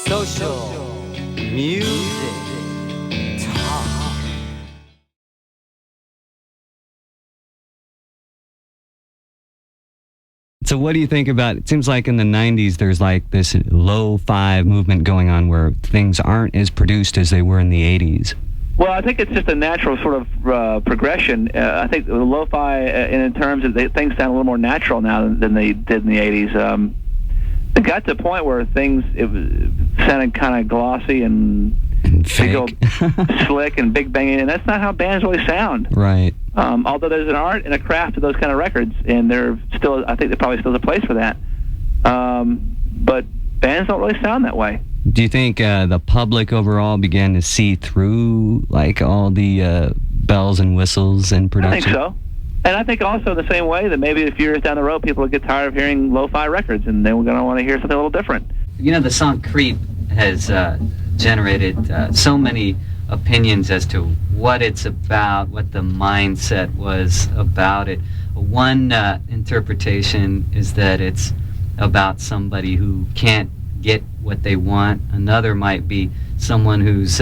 Social music talk. So what do you think about, it seems like in the 90s there's like this lo-fi movement going on where things aren't as produced as they were in the 80s. Well, I think it's just a natural sort of progression. I think the lo-fi, in terms of things sound a little more natural now than they did in the 80s. It got to a point where it sounded kind of glossy and big old slick and big banging, and that's not how bands really sound. Right. Although there's an art and a craft to those kind of records, and I think there probably still is a place for that. But bands don't really sound that way. Do you think the public overall began to see through like all the bells and whistles in production? I think so. And I think also the same way that maybe a few years down the road, people will get tired of hearing lo-fi records, and then we're going to want to hear something a little different. You know, the song Creep has generated so many opinions as to what it's about, what the mindset was about it. One interpretation is that it's about somebody who can't get what they want. Another might be someone who's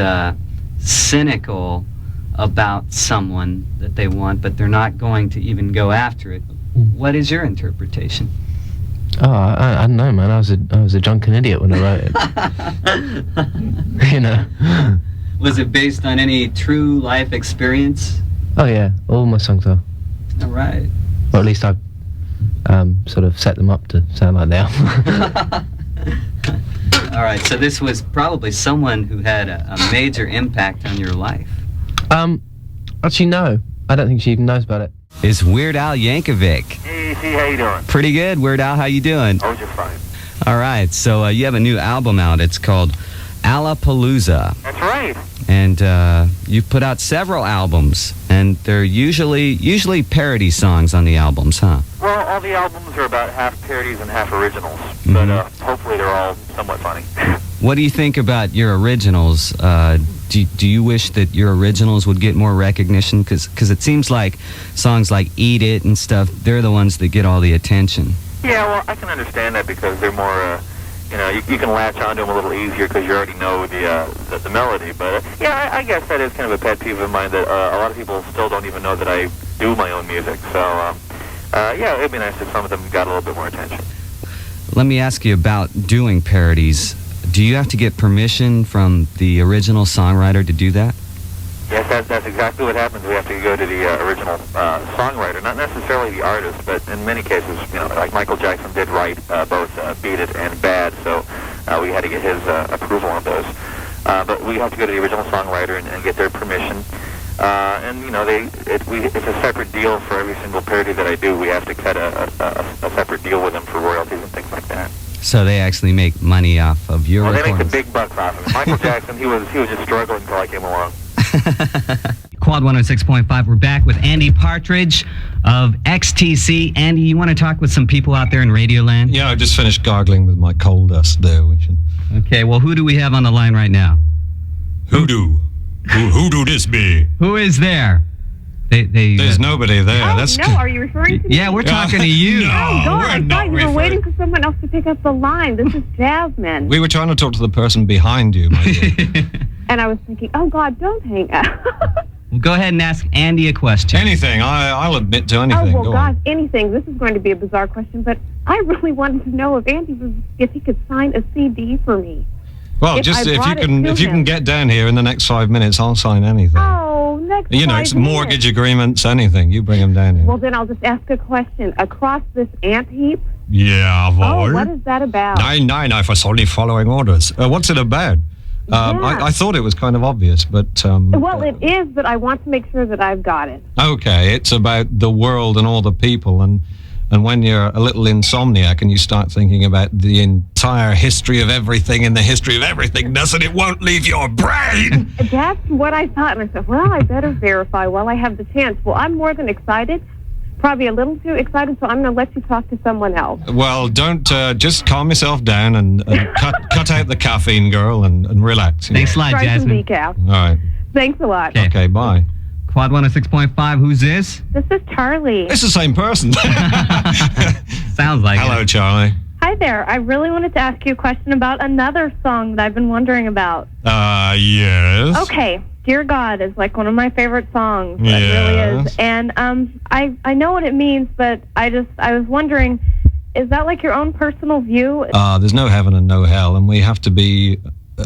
cynical about someone that they want, but they're not going to even go after it. What is your interpretation? Oh, I don't know, man. I was a drunken idiot when I wrote it. You know. Was it based on any true life experience? Oh yeah, all my songs are. All right. Or at least I've sort of set them up to sound like they are. All right, so this was probably someone who had a major impact on your life. Actually, no. I don't think she even knows about it. It's Weird Al Yankovic. Hey, see, how you doing? Pretty good. Weird Al, how you doing? Oh, just fine. All right, so you have a new album out. It's called Alapalooza. That's right. And you've put out several albums, and they're usually parody songs on the albums, huh? Well, all the albums are about half parodies and half originals, but hopefully they're all somewhat funny. What do you think about your originals? Do you wish that your originals would get more recognition? Because it seems like songs like Eat It and stuff, they're the ones that get all the attention. Yeah, well, I can understand that because they're more, you can latch onto them a little easier because you already know the melody. But, yeah, I guess that is kind of a pet peeve of mine that a lot of people still don't even know that I do my own music. So, yeah, it'd be nice if some of them got a little bit more attention. Let me ask you about doing parodies. Do you have to get permission from the original songwriter to do that? Yes, that's exactly what happens. We have to go to the original songwriter, not necessarily the artist, but in many cases, like Michael Jackson did write both Beat It and Bad, so we had to get his approval on those. But we have to go to the original songwriter and get their permission. And it's a separate deal for every single parody that I do. We have to cut a separate deal with them for royalties and things like that. So they actually make money off of your recordings? They make the big bucks off of it. Michael Jackson, he was just struggling until I came along. KWOD 106.5, we're back with Andy Partridge of XTC. Andy, you want to talk with some people out there in Radioland? Yeah, I just finished gargling with my coal dust there. Okay, well, who do we have on the line right now? Who do this be? Who is there? There's nobody there. Are you referring to me? Yeah, we're talking to you. No, oh, God, I thought you were waiting for for someone else to pick up the line. This is Jasmine. We were trying to talk to the person behind you, my dear. And I was thinking, oh, God, don't hang up. Well, go ahead and ask Andy a question. Anything. I'll admit to anything. Oh, well, Go gosh, on. anything. This is going to be a bizarre question, but I really wanted to know if he could sign a CD for me. Well, if you can get down here in the next 5 minutes, I'll sign anything. Oh, next 5 minutes. It's mortgage agreements, anything. You bring them down here. Well, then I'll just ask a question. Across this ant heap? Yeah, Oh, what is that about? I was only following orders. What's it about? I thought it was kind of obvious, but... well, it is, but I want to make sure that I've got it. Okay, it's about the world and all the people, and when you're a little insomniac and you start thinking about the entire history of everything in the history of everything, it won't leave your brain! That's what I thought, and I said, well, I better verify while I have the chance. Well, I'm more than excited. Probably a little too excited, so I'm going to let you talk to someone else. Well, don't, just calm yourself down and cut out the caffeine, girl, and relax. Thanks a lot, Jasmine. All right. Thanks a lot. Okay, bye. KWOD 106.5, who's this? This is Charlie. It's the same person. Sounds like Hello, it. Charlie. Hi there. I really wanted to ask you a question about another song that I've been wondering about. Yes. Okay. Dear God is like one of my favorite songs. Yes. It really is. And I know what it means, but I was wondering, is that like your own personal view? There's no heaven and no hell, and we have to be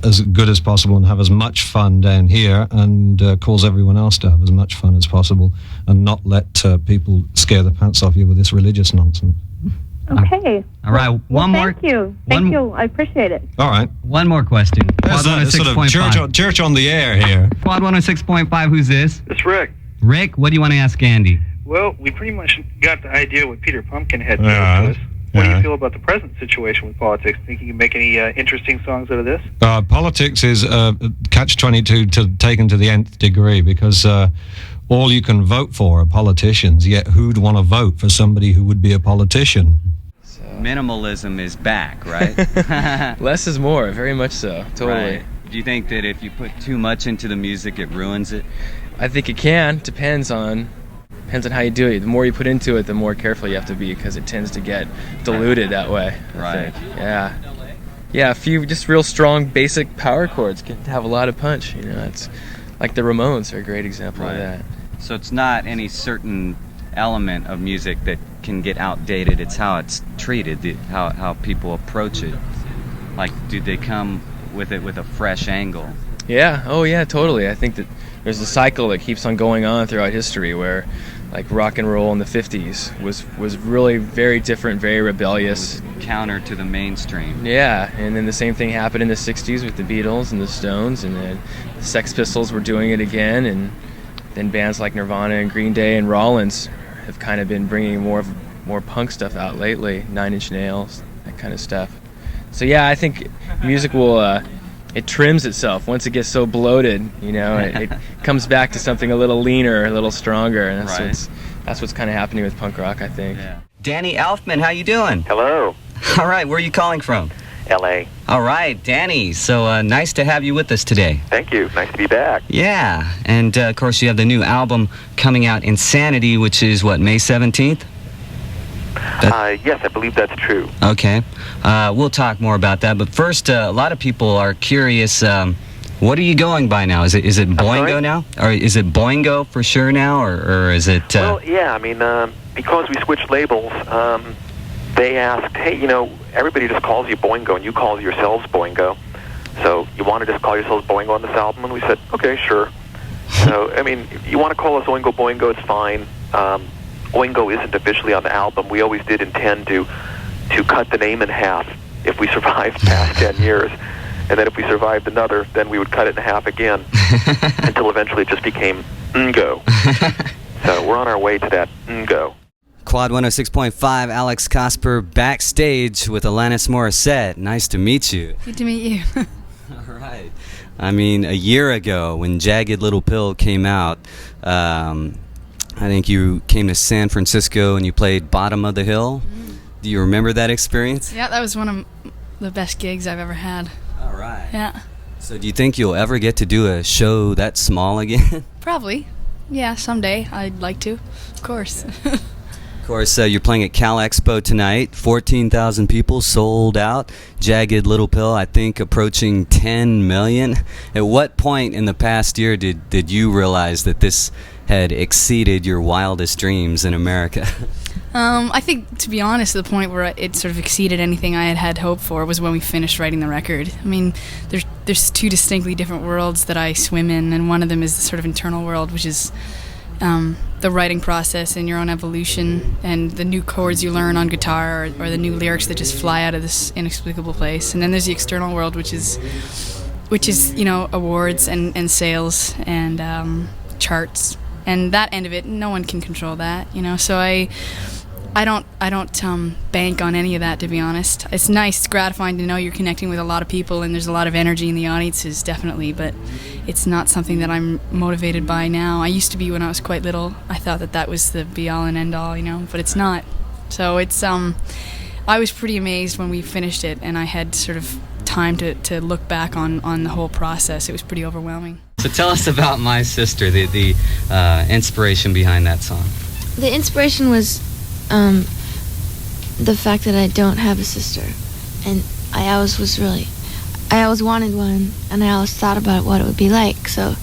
as good as possible and have as much fun down here, and cause everyone else to have as much fun as possible, and not let people scare the pants off you with this religious nonsense. Okay. All right, one more. Thank you. Thank you. I appreciate it. All right. One more question. There's Quad a sort of 106.5. church on the air here. Quad 106.5, who's this? It's Rick. Rick, what do you want to ask Andy? Well, we pretty much got the idea what Peter Pumpkinhead did to us. What do you feel about the present situation with politics? Think you can make any interesting songs out of this? Politics is catch-22 taken to the nth degree, because all you can vote for are politicians, yet who'd want to vote for somebody who would be a politician? Minimalism is back, right? Less is more, very much so. Totally. Right. Do you think that if you put too much into the music, it ruins it? I think it can. Depends on how you do it. The more you put into it, the more careful you have to be, because it tends to get diluted that way. Right. Yeah. Yeah, a few just real strong basic power chords can have a lot of punch. You know, it's like the Ramones are a great example of that. So it's not any certain element of music that can get outdated. It's how it's treated, how people approach it. Like, do they come with it with a fresh angle? Yeah. Oh, yeah. Totally. I think that there's a cycle that keeps on going on throughout history where, like, rock and roll in the 50s was really very different, very rebellious. Counter to the mainstream. Yeah, and then the same thing happened in the 60s with the Beatles and the Stones, and then the Sex Pistols were doing it again, and then bands like Nirvana and Green Day and Rollins have kind of been bringing more punk stuff out lately, 9 Inch Nails, that kind of stuff. So yeah, I think music will it trims itself once it gets so bloated, you know. It comes back to something a little leaner, a little stronger, and that's what's kind of happening with punk rock, I think. Yeah. Danny Elfman, how you doing? Hello. All right, where are you calling from? L.A. All right, Danny. So nice to have you with us today. Thank you. Nice to be back. Yeah, and of course you have the new album coming out, Insanity, which is what, May 17th? Yes, I believe that's true. Okay. We'll talk more about that. But first, a lot of people are curious. What are you going by now? Is it Boingo now? Or is it Boingo for sure now? Or is it... Well, yeah, I mean, because we switched labels, they asked, hey, you know, everybody just calls you Boingo, and you call yourselves Boingo. So you want to just call yourselves Boingo on this album? And we said, okay, sure. So, I mean, if you want to call us Oingo Boingo, it's fine. Oingo isn't officially on the album. We always did intend to cut the name in half if we survived past 10 years. And then if we survived another, then we would cut it in half again until eventually it just became Ngo. So we're on our way to that Ngo. Quad 106.5, Alex Cosper backstage with Alanis Morissette. Nice to meet you. Good to meet you. All right. I mean, a year ago when Jagged Little Pill came out, I think you came to San Francisco and you played Bottom of the Hill. Do you remember that experience? Yeah, that was one of the best gigs I've ever had. All right. Yeah. So do you think you'll ever get to do a show that small again? Probably. Yeah, someday. I'd like to. Of course. Yeah. Of course, you're playing at Cal Expo tonight. 14,000 people sold out. Jagged Little Pill, I think, approaching 10 million. At what point in the past year did you realize that this had exceeded your wildest dreams in America? I think, to be honest, the point where it sort of exceeded anything I had hoped for was when we finished writing the record. I mean, there's two distinctly different worlds that I swim in, and one of them is the sort of internal world, which is the writing process and your own evolution and the new chords you learn on guitar or the new lyrics that just fly out of this inexplicable place. And then there's the external world, which is you know, awards and sales and charts. And that end of it, no one can control that, you know. So I don't bank on any of that, to be honest. It's nice, it's gratifying to know you're connecting with a lot of people and there's a lot of energy in the audiences, definitely, but it's not something that I'm motivated by now. I used to be when I was quite little. I thought that was the be-all and end-all, you know, but it's not. So it's I was pretty amazed when we finished it and I had sort of time to look back on the whole process. It was pretty overwhelming. So tell us about My Sister, the inspiration behind that song. The inspiration was the fact that I don't have a sister, and I always wanted one, and I always thought about what it would be like. So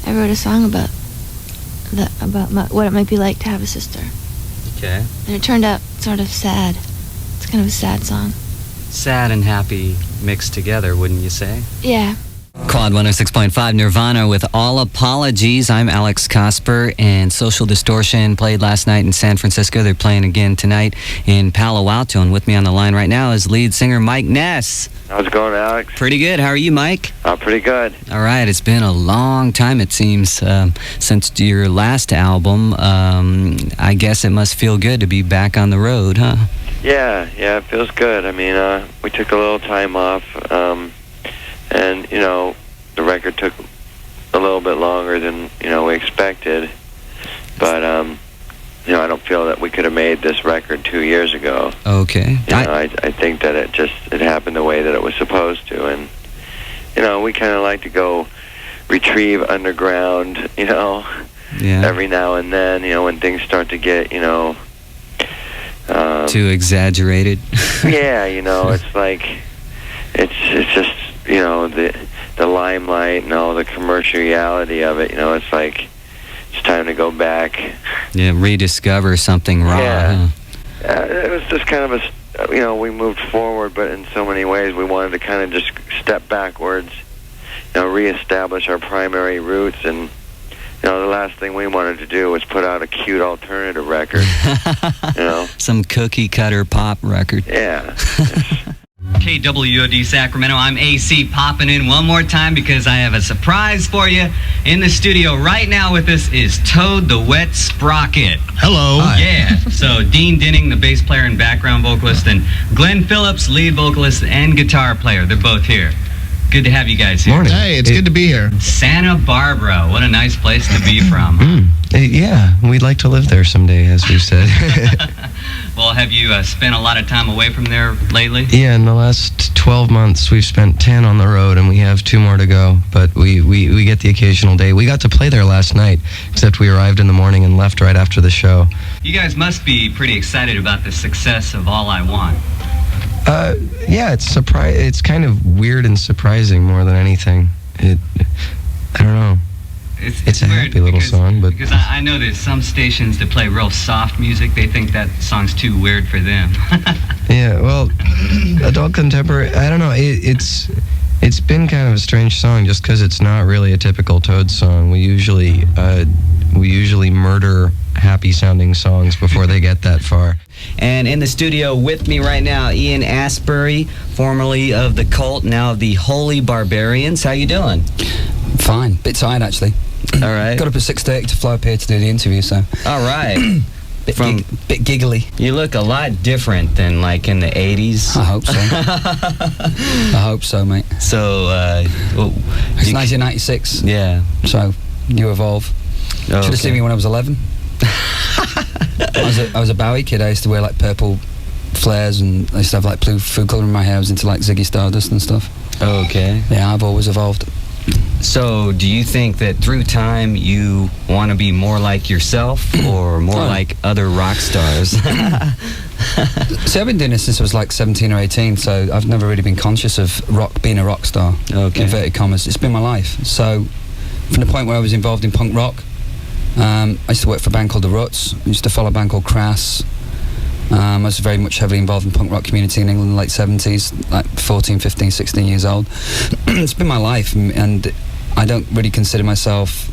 I wrote a song about what it might be like to have a sister. Okay. And it turned out sort of sad. It's kind of a sad song. Sad and happy mixed together, wouldn't you say? Yeah. KWOD 106.5 Nirvana with All Apologies. I'm Alex Cosper, and Social Distortion played last night in San Francisco. They're playing again tonight in Palo Alto, and with me on the line right now is lead singer Mike Ness. How's it going, Alex? Pretty good. How are you, Mike? Pretty good. All right. It's been a long time, it seems, since your last album. I guess it must feel good to be back on the road, huh? Yeah, it feels good. I mean, we took a little time off, and, you know, the record took a little bit longer than, you know, we expected. But, you know, I don't feel that we could have made this record 2 years ago. Okay. You know, I think that it happened the way that it was supposed to. And, you know, we kind of like to go retrieve underground, you know, every now and then, you know, when things start to get, you know... too exaggerated. Yeah, you know, it's like, it's just, you know, the limelight and all the commerciality of it, you know, it's like, it's time to go back. Yeah, rediscover something raw. Yeah. Huh? It was just kind of you know, we moved forward, but in so many ways we wanted to kind of just step backwards, you know, reestablish our primary roots. And, you know, the last thing we wanted to do was put out a cute alternative record, you know. Some cookie-cutter pop record. Yeah. KWOD Sacramento, I'm AC popping in one more time because I have a surprise for you. In the studio right now with us is Toad the Wet Sprocket. Hello. Hi. Yeah, so Dean Dinning, the bass player and background vocalist, and Glen Phillips, lead vocalist and guitar player. They're both here. Good to have you guys here. Morning. Hey, it's good to be here. Santa Barbara, what a nice place to be from. Yeah, we'd like to live there someday, as we've said. Well, have you spent a lot of time away from there lately? Yeah, in the last 12 months, we've spent 10 on the road, and we have 2 more to go. But we get the occasional day. We got to play there last night, except we arrived in the morning and left right after the show. You guys must be pretty excited about the success of All I Want. Yeah, it's kind of weird and surprising more than anything. I don't know. It's a happy little song, but... Because I know there's some stations that play real soft music. They think that song's too weird for them. Yeah, well, adult contemporary, I don't know. It's been kind of a strange song just because it's not really a typical Toad song. We usually murder happy-sounding songs before they get that far. And in the studio with me right now, Ian Astbury, formerly of The Cult, now of the Holy Barbarians. How you doing? Fine. Bit tired, actually. All right. Got up at 6:30 to fly up here to do the interview, so... All right. Bit giggly. You look a lot different than, like, in the 80s. I hope so. I hope so, mate. So, it's 1996. Yeah. So, you evolve. Oh, should have seen me when I was 11. I was a Bowie kid. I used to wear, like, purple flares, and I used to have, like, blue food colour in my hair. I was into, like, Ziggy Stardust and stuff. Okay. Yeah, I've always evolved. So, do you think that through time you want to be more like yourself or more like other rock stars? See, I've been doing this since I was like 17 or 18, so I've never really been conscious of being a rock star. Okay. Inverted commas. It's been my life. So, from the point where I was involved in punk rock, I used to work for a band called The Ruts. I used to follow a band called Crass. I was very much heavily involved in the punk rock community in England in the late 70s, like 14, 15, 16 years old. It's been my life, and I don't really consider myself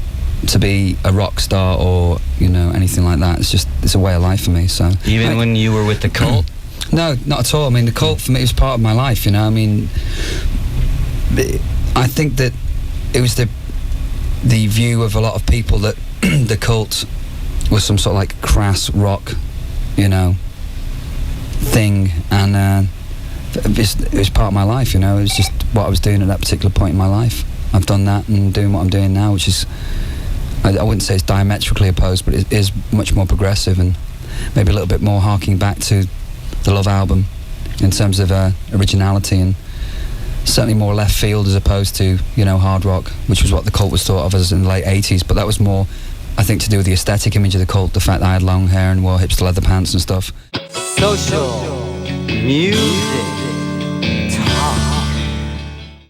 to be a rock star or, you know, anything like that. It's a way of life for me, so... Even when you were with The Cult? No, not at all. I mean, The Cult for me was part of my life, you know. I mean, I think that it was the view of a lot of people that The Cult was some sort of like crass rock, you know, thing, and it was part of my life, you know. It was just what I was doing at that particular point in my life. I've done that and doing what I'm doing now, which is, I wouldn't say it's diametrically opposed, but it is much more progressive and maybe a little bit more harking back to the Love album in terms of originality, and certainly more left field as opposed to, you know, hard rock, which was what The Cult was thought of as in the late 80s, but that was more, I think, to do with the aesthetic image of The Cult, the fact that I had long hair and wore hipster leather pants and stuff. Social Music